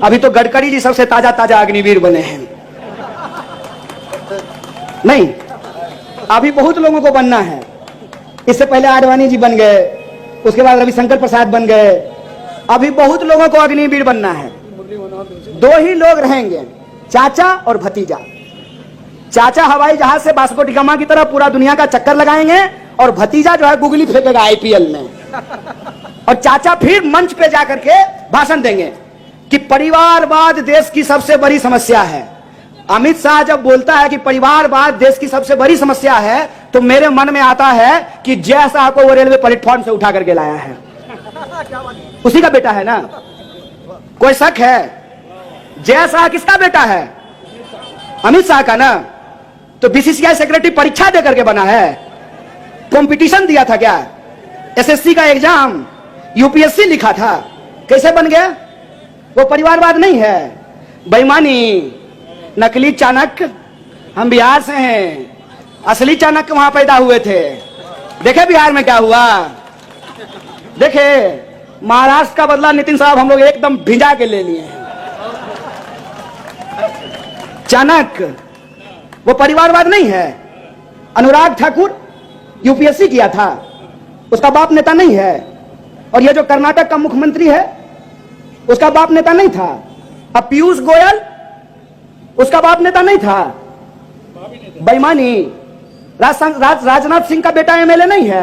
अभी तो गडकरी जी सबसे ताजा ताजा अग्निवीर बने हैं। नहीं, अभी बहुत लोगों को बनना है। इससे पहले आडवाणी जी बन गए, उसके बाद रविशंकर प्रसाद बन गए, अभी बहुत लोगों को अग्निवीर बनना है। दो ही लोग रहेंगे, चाचा और भतीजा। चाचा हवाई जहाज से बास्को डिगामा की तरह पूरा दुनिया का चक्कर लगाएंगे और भतीजा जो है गुगली फेंकेगा आईपीएल में। और चाचा फिर मंच पे जाकर के भाषण देंगे कि परिवारवाद देश की सबसे बड़ी समस्या है। अमित शाह जब बोलता है कि परिवारवाद देश की सबसे बड़ी समस्या है, तो मेरे मन में आता है कि जय शाह को वो रेलवे प्लेटफॉर्म से उठा करके लाया है, उसी का बेटा है ना। कोई शक है? जय शाह किसका बेटा है? अमित शाह का ना। तो बीसीसीआई सेक्रेटरी परीक्षा दे करके बना है, कंपटीशन दिया था क्या? एसएससी का एग्जाम, यूपीएससी लिखा था, कैसे बन गया? वो परिवारवाद नहीं है, बेईमानी, नकली चाणक्य। हम बिहार से हैं, असली चाणक्य वहां पैदा हुए थे। देखे बिहार में क्या हुआ? देखे महाराष्ट्र का बदला नितिन साहब हम लोग एकदम भिजा के ले लिए हैं। चाणक्य वो परिवारवाद नहीं है। अनुराग ठाकुर यूपीएससी किया था, उसका बाप नेता नहीं है। और ये जो कर्नाटक का मुख्यमंत्री है, उसका बाप नेता नहीं था। अब पीयूष गोयल, उसका बाप नेता नहीं था। बेईमानी। राजनाथ सिंह का बेटा एमएलए नहीं है।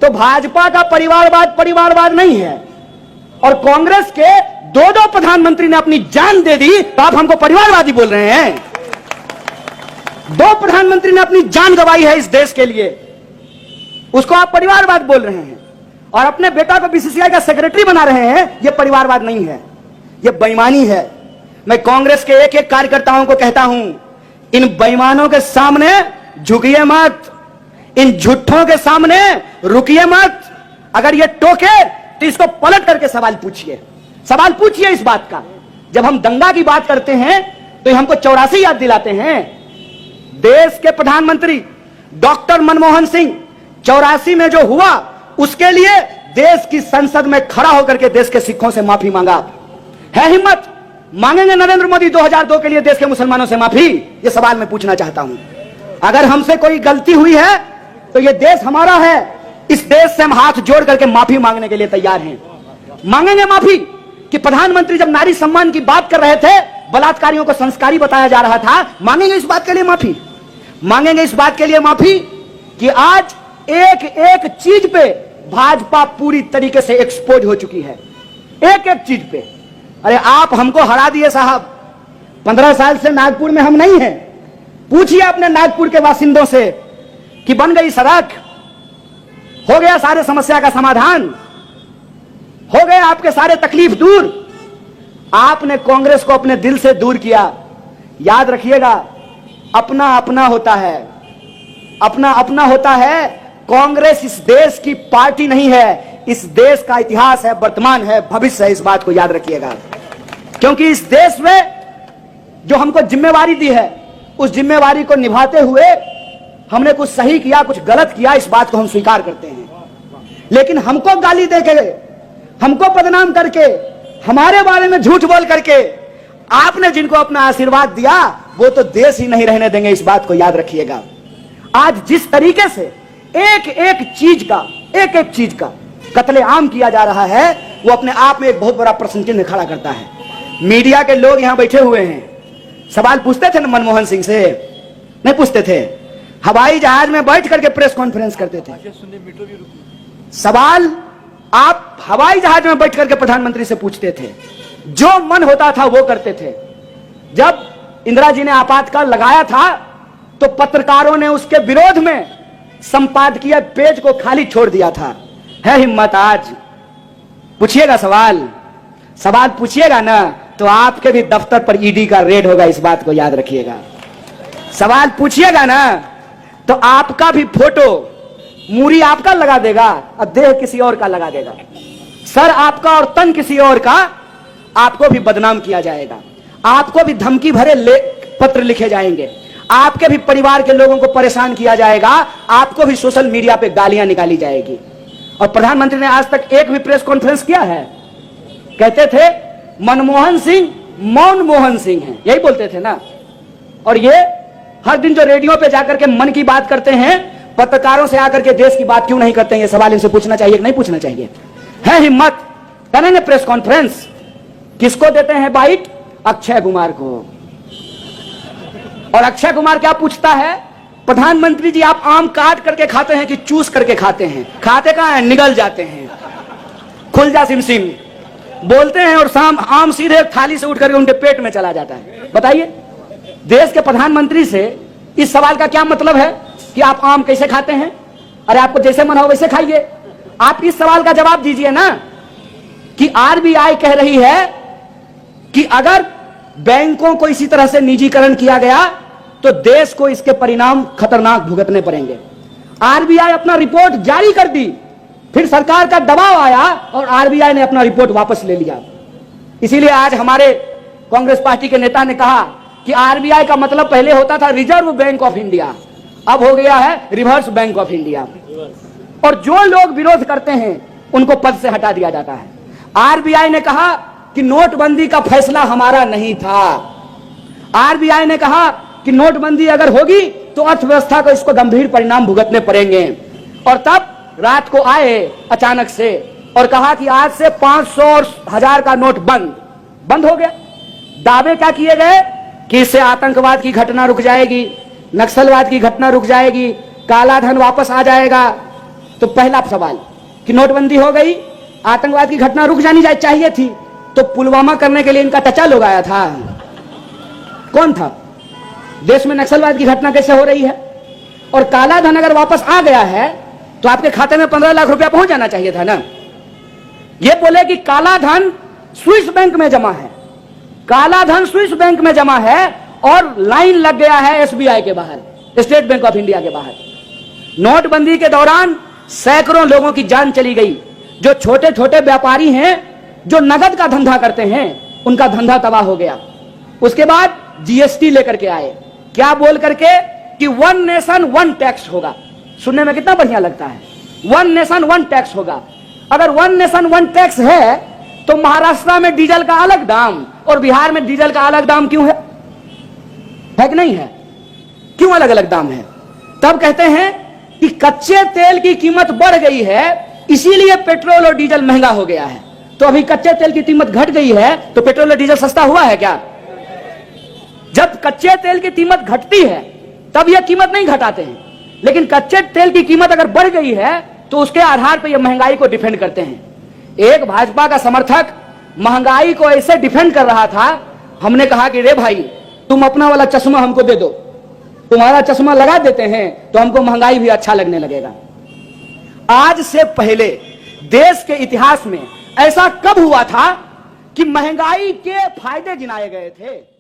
तो भाजपा का परिवारवाद नहीं है। और कांग्रेस के दो प्रधानमंत्री ने अपनी जान दे दी, तो आप हमको परिवारवादी बोल रहे हैं? दो प्रधानमंत्री ने अपनी जान गंवाई है इस देश के लिए, उसको आप परिवारवाद बोल रहे हैं। और अपने बेटा को बीसीसीआई का सेक्रेटरी बना रहे हैं, यह परिवारवाद नहीं है, यह बेईमानी है। मैं कांग्रेस के एक एक कार्यकर्ताओं को कहता हूं, इन बेईमानों के सामने झुकिए मत, इन झूठों के सामने रुकिए मत। अगर ये टोके तो इसको पलट करके सवाल पूछिए इस बात का। जब हम दंगा की बात करते हैं तो ये हमको 84 याद दिलाते हैं। देश के प्रधानमंत्री डॉक्टर मनमोहन सिंह 84 में जो हुआ, उसके लिए देश की संसद में खड़ा होकर के देश के सिखों से माफी मांगा। है हिम्मत? मांगेंगे नरेंद्र मोदी 2002 के लिए देश के मुसलमानों से माफी? ये सवाल मैं पूछना चाहता हूं। अगर हमसे कोई गलती हुई है तो ये देश हमारा है, इस देश से हम हाथ जोड़ करके माफी मांगने के लिए तैयार हैं। मांगेंगे माफी कि प्रधानमंत्री जब नारी सम्मान की बात कर रहे थे, बलात्कारियों को संस्कारी बताया जा रहा था, मांगेंगे इस बात के लिए माफी। मांगेंगे इस बात के लिए माफी कि आज एक एक चीज पे भाजपा पूरी तरीके से एक्सपोज हो चुकी है, एक एक चीज पे। अरे आप हमको हरा दिए साहब, 15 साल से नागपुर में हम नहीं हैं। पूछिए अपने नागपुर के बासिंदों से कि बन गई सड़क, हो गया सारे समस्या का समाधान, हो गए आपके सारे तकलीफ दूर। आपने कांग्रेस को अपने दिल से दूर किया। याद रखिएगा, अपना अपना होता है, अपना अपना होता है। कांग्रेस इस देश की पार्टी नहीं है, इस देश का इतिहास है, वर्तमान है, भविष्य है। इस बात को याद रखिएगा, क्योंकि इस देश में जो हमको जिम्मेवारी दी है, उस जिम्मेवारी को निभाते हुए हमने कुछ सही किया, कुछ गलत किया, इस बात को हम स्वीकार करते हैं। लेकिन हमको गाली देके, हमको बदनाम करके, हमारे बारे में झूठ बोल करके आपने जिनको अपना आशीर्वाद दिया, वो तो देश ही नहीं रहने देंगे। इस बात को याद रखिएगा। आज जिस तरीके से एक एक चीज का कत्लेआम किया जा रहा है, वो अपने आप में एक बहुत बड़ा प्रश्न चिन्ह खड़ा करता है। मीडिया के लोग यहां बैठे हुए हैं, सवाल पूछते थे ना मनमोहन सिंह से? नहीं पूछते थे। हवाई जहाज में बैठ करके प्रेस कॉन्फ्रेंस करते थे। सवाल आप हवाई जहाज में बैठ करके प्रधानमंत्री से पूछते थे, जो मन होता था वो करते थे। जब इंदिरा जी ने आपातकाल लगाया था, तो पत्रकारों ने उसके विरोध में संपादकीय पेज को खाली छोड़ दिया था। है हिम्मत? आज पूछिएगा सवाल पूछिएगा ना, तो आपके भी दफ्तर पर ईडी का रेड होगा। इस बात को याद रखिएगा। सवाल पूछिएगा ना, तो आपका भी फोटो, मूरी आपका लगा देगा और देह किसी और का लगा देगा, सर आपका और तन किसी और का। आपको भी बदनाम किया जाएगा, आपको भी धमकी भरे पत्र लिखे जाएंगे, आपके भी परिवार के लोगों को परेशान किया जाएगा, आपको भी सोशल मीडिया पे गालियां निकाली जाएगी। और प्रधानमंत्री ने आज तक एक भी प्रेस कॉन्फ्रेंस किया है? कहते थे मनमोहन सिंह मौन मोहन सिंह हैं, यही बोलते थे ना। और ये हर दिन जो रेडियो पे जाकर के मन की बात करते हैं, पत्रकारों से आकर के देश की बात क्यों नहीं करते हैं, ये सवाल इनसे पूछना चाहिए कि नहीं पूछना चाहिए? है हिम्मत, करेंगे प्रेस कॉन्फ्रेंस। किसको देते हैं बाइट? अक्षय कुमार को। और अक्षय कुमार क्या पूछता है? प्रधानमंत्री जी आप आम काट करके खाते हैं कि चूस करके खाते हैं? खाते कहां है? निगल जाते हैं। खुल जा सिम सिम बोलते हैं और शाम आम सीधे थाली से उठ करके उनके पेट में चला जाता है। बताइए, देश के प्रधानमंत्री से इस सवाल का क्या मतलब है कि आप आम कैसे खाते हैं? अरे आपको जैसे मन हो वैसे खाइए। आप इस सवाल का जवाब दीजिए ना कि आरबीआई कह रही है कि अगर बैंकों को इसी तरह से निजीकरण किया गया तो देश को इसके परिणाम खतरनाक भुगतने पड़ेंगे। आरबीआई अपना रिपोर्ट जारी कर दी, फिर सरकार का दबाव आया और आरबीआई ने अपना रिपोर्ट वापस ले लिया। इसीलिए आज हमारे कांग्रेस पार्टी के नेता ने कहा कि आरबीआई का मतलब पहले होता था रिजर्व बैंक ऑफ इंडिया, अब हो गया है रिवर्स बैंक ऑफ इंडिया। और जो लोग विरोध करते हैं उनको पद से हटा दिया जाता है। आरबीआई ने कहा कि नोटबंदी का फैसला हमारा नहीं था। आरबीआई ने कहा कि नोटबंदी अगर होगी तो अर्थव्यवस्था को इसको गंभीर परिणाम भुगतने पड़ेंगे। और तब रात को आए अचानक से और कहा कि आज से 500 और 1000 का नोट बंद हो गया। दावे क्या किए गए कि इससे आतंकवाद की घटना रुक जाएगी, नक्सलवाद की घटना रुक जाएगी, काला धन वापस आ जाएगा। तो पहला सवाल कि नोटबंदी हो गई, आतंकवाद की घटना रुक जानी चाहिए थी, तो पुलवामा करने के लिए इनका टचा लोग आया था। कौन था? देश में नक्सलवाद की घटना कैसे हो रही है? और काला धन अगर वापस आ गया है तो आपके खाते में 15 लाख रुपया पहुंच जाना चाहिए था ना। ये बोले कि काला धन स्विस बैंक में जमा है, काला धन स्विस बैंक में जमा है और लाइन लग गया है एसबीआई के बाहर, स्टेट बैंक ऑफ इंडिया के बाहर। नोटबंदी के दौरान सैकड़ों लोगों की जान चली गई। जो छोटे छोटे व्यापारी हैं, जो नगद का धंधा करते हैं, उनका धंधा तबाह हो गया। उसके बाद जीएसटी लेकर के आए, क्या बोल करके कि 1 नेशन 1 टैक्स होगा। सुनने में कितना बढ़िया लगता है, 1 नेशन 1 टैक्स होगा। अगर 1 नेशन 1 टैक्स है तो महाराष्ट्र में डीजल का अलग दाम और बिहार में डीजल का अलग दाम क्यों है कि नहीं है? क्यों अलग अलग दाम है? तब कहते हैं कि कच्चे तेल की कीमत बढ़ गई है, इसीलिए पेट्रोल और डीजल महंगा हो गया है। तो अभी कच्चे तेल की कीमत घट गई है तो पेट्रोल और डीजल सस्ता हुआ है क्या? जब कच्चे तेल की कीमत घटती है तब यह कीमत नहीं घटाते हैं, लेकिन कच्चे तेल की कीमत अगर बढ़ गई है तो उसके आधार पर यह महंगाई को डिफेंड करते हैं। एक भाजपा का समर्थक महंगाई को ऐसे डिफेंड कर रहा था, हमने कहा कि रे भाई तुम अपना वाला चश्मा हमको दे दो, तुम्हारा चश्मा लगा देते हैं तो हमको महंगाई भी अच्छा लगने लगेगा। आज से पहले देश के इतिहास में ऐसा कब हुआ था कि महंगाई के फायदे गिनाए गए थे?